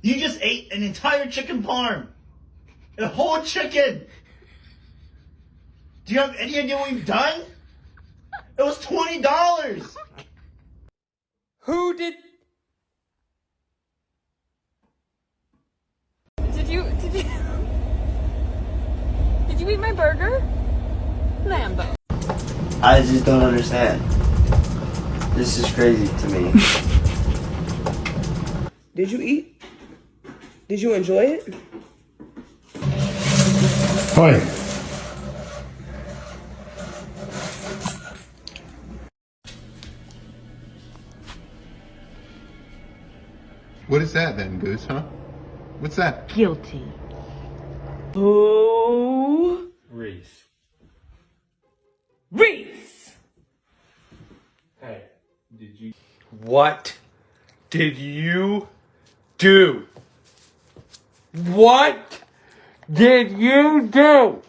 You just ate an entire chicken parm. A whole chicken. Do you have any idea what you've done? It was $20. Who did... Did you eat my burger? Lambo. I just don't understand. This is crazy to me. Did you eat? Did you enjoy it? Oi. What is that then, Goose, huh? What's that? Guilty. Oh. Reese. Reese! Hey, did you... What did you do? What did you do?